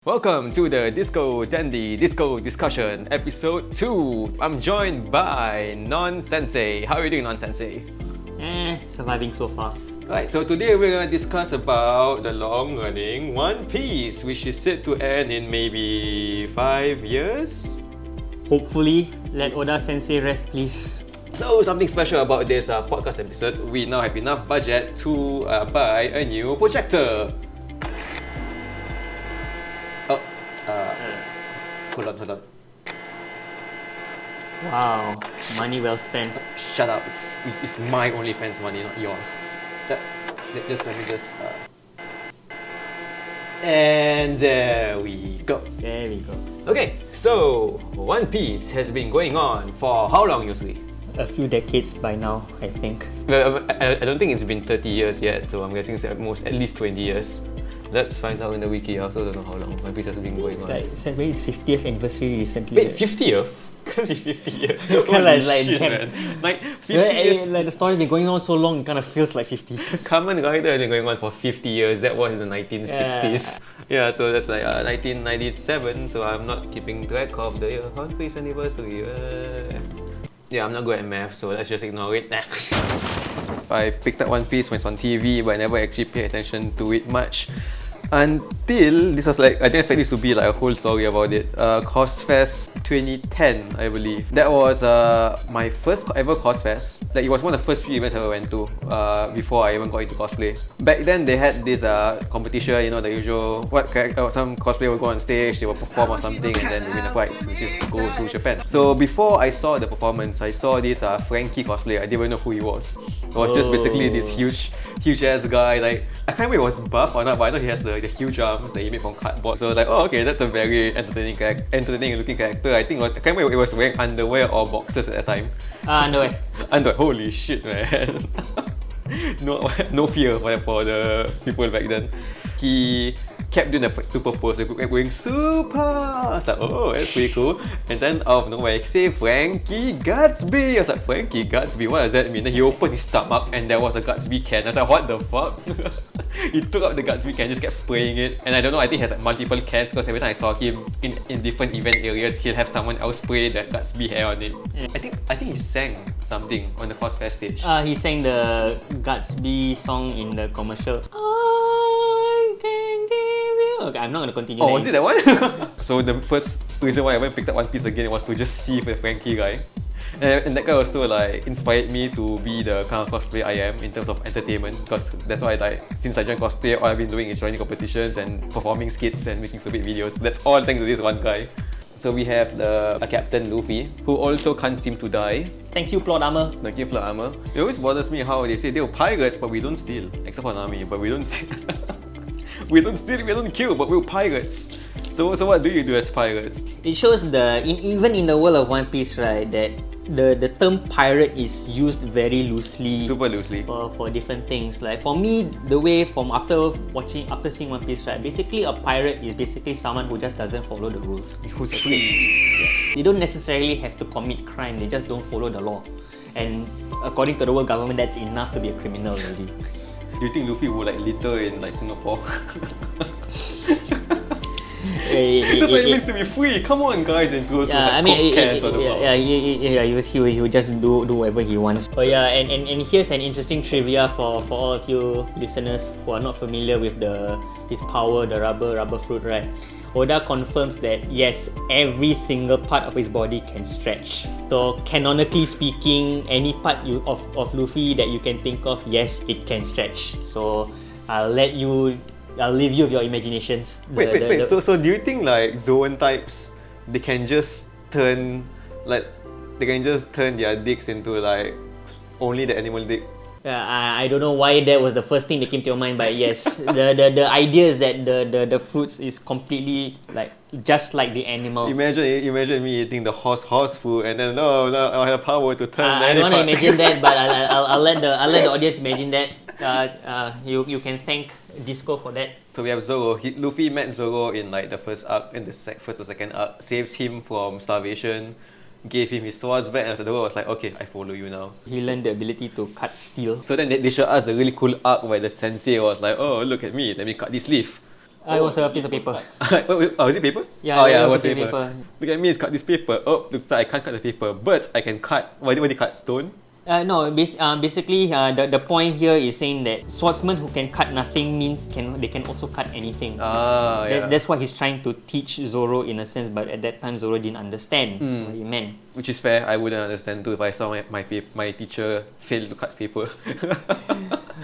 Welcome to the Dandy Disco Discussion, episode 2. I'm joined by Nonsensei. How are you doing, Nonsensei? Surviving so far. Right, so today we're going to discuss about the long-running One Piece, which is set to end in maybe 5 years? Hopefully, let Oda Sensei rest, please. So, something special about this podcast episode, we now have enough budget to buy a new projector. Hold on. Wow, money well spent. Shut up, it's my OnlyFans money, not yours. Let me just... And there we go. There we go. Okay, so One Piece has been going on for how long, Yosli? A few decades by now, I think. Well, I don't think it's been 30 years yet, so I'm guessing it's at least 20 years. Let's find out in the wiki. I also don't know how long One Piece has been going on. It's celebrated its 50th anniversary recently. Wait, 50th? Can't be 50 years. Holy shit, man. Like, 50 years. Like the story's been going on so long, it kind of feels like 50 years. Kamen Rider has been going on for 50 years. That was in the 1960s. Yeah, so that's like 1997. So I'm not keeping track of the One Piece anniversary. Yeah, I'm not good at math, so let's just ignore it. I picked up One Piece when it's on TV, but I never actually paid attention to it much. Until this was like, I didn't expect this to be like a whole story about it. Cosfest 2010, I believe. That was my first ever Cosfest. Like, it was one of the first few events I ever went to before I even got into cosplay. Back then, they had this competition, you know, the usual, some cosplayer would go on stage, they would perform or something, and then they win a prize, which is to go to Japan. So before I saw the performance, I saw this Frankie cosplayer. I didn't even know who he was. It was just basically this huge ass guy. Like, I can't remember if he was buff or not, but I know he has the huge arms that he made from cardboard. So I was like, oh, okay, that's a very entertaining looking character. I can't remember if it was wearing underwear or boxers at that time. Underwear. Underwear. Holy shit, man. no fear for the people back then. He kept doing the super pose. He kept going super. I was like, oh, that's pretty cool. And then out of nowhere, he said Frankie Gatsby. I was like, Frankie Gatsby, what does that mean? Then he opened his stomach and there was a Gatsby can. I was like, what the fuck? He took out the Gatsby can, just kept spraying it. And I don't know, I think he has like multiple cans because every time I saw him in different event areas, he'll have someone else spray that Gatsby hair on it. Yeah. I think he sang something on the Cosfest stage. He sang the Gatsby song in the commercial. Okay, I'm not gonna continue. Oh, was it that one? So the first reason why I went and picked up One Piece again was to just see the Frankie guy. And that guy also like inspired me to be the kind of cosplay I am in terms of entertainment, because that's why since I joined cosplay, all I've been doing is joining competitions and performing skits and making stupid videos. That's all thanks to this one guy. So we have the Captain Luffy, who also can't seem to die. Thank you, plot armor. Thank you, plot armor. It always bothers me how they say they were pirates, but we don't steal. Except for Nami, but we don't steal. We don't steal, we don't kill, but we're pirates. So what do you do as pirates? It shows even in the world of One Piece, right, that the term pirate is used very loosely. Super loosely. For different things. Like for me, the way after seeing One Piece, right, basically a pirate is basically someone who just doesn't follow the rules. Who's free? Yeah. They don't necessarily have to commit crime, they just don't follow the law. And according to the world government, that's enough to be a criminal already. Do you think Luffy would like litter in like Singapore? That's what it means to be free. Come on, guys, and go to Coke cans on the floor. He would just do whatever he wants. Oh yeah, and here's an interesting trivia for all of you listeners who are not familiar with his power, the rubber fruit, right? Oda confirms that yes, every single part of his body can stretch. So canonically speaking, any part of Luffy that you can think of, yes, it can stretch. So I'll leave you with your imaginations. Wait. So do you think like Zoan types, they can just turn their dicks into like only the animal dick? I don't know why that was the first thing that came to your mind, but yes, the idea is that the fruits is completely like just like the animal. Imagine me eating the horse food, and then I have power to turn. I don't want to imagine that, but I'll let the audience imagine that. You can thank Disco for that. So we have Zoro. Luffy met Zoro in like the first arc, in the first or second arc, saved him from starvation, gave him his swords back, and Zoro was like, okay, I follow you now. He learned the ability to cut steel. So then they showed us the really cool arc where the sensei was like, oh, look at me, let me cut this leaf. It was a piece of paper. Oh, is it paper? Yeah, oh, it yeah, was it was a piece of paper. paper. Look at me, it's cut this paper. Oh, looks like I can't cut the paper, but I can cut. What do you cut? Stone? No, basically, the point here is saying that swordsmen who can cut nothing means they can also cut anything. Yeah. That's what he's trying to teach Zoro in a sense, but at that time Zoro didn't understand what he meant. Which is fair. I wouldn't understand too if I saw my teacher fail to cut paper.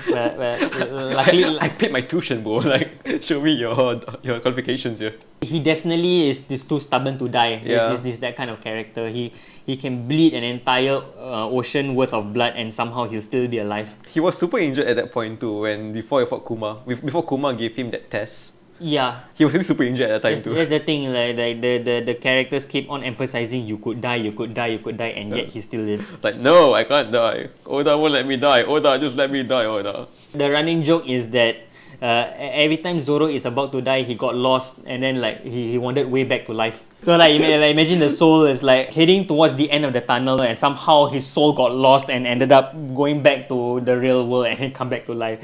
Luckily, I paid my tuition, bro. Like, show me your qualifications here. he definitely is too stubborn to die. Yeah. He's that kind of character. He can bleed an entire ocean worth of blood and somehow he'll still be alive. He was super injured at that point too. Before he fought Kuma, before Kuma gave him that test. Yeah. He was really super injured at that time too. That's the thing, like the characters keep on emphasizing you could die, and yet he still lives. It's like, no, I can't die. Oda won't let me die. Oda, just let me die, Oda. The running joke is that every time Zoro is about to die, he got lost and then like he wandered way back to life. So like imagine the soul is like heading towards the end of the tunnel and somehow his soul got lost and ended up going back to the real world and then come back to life.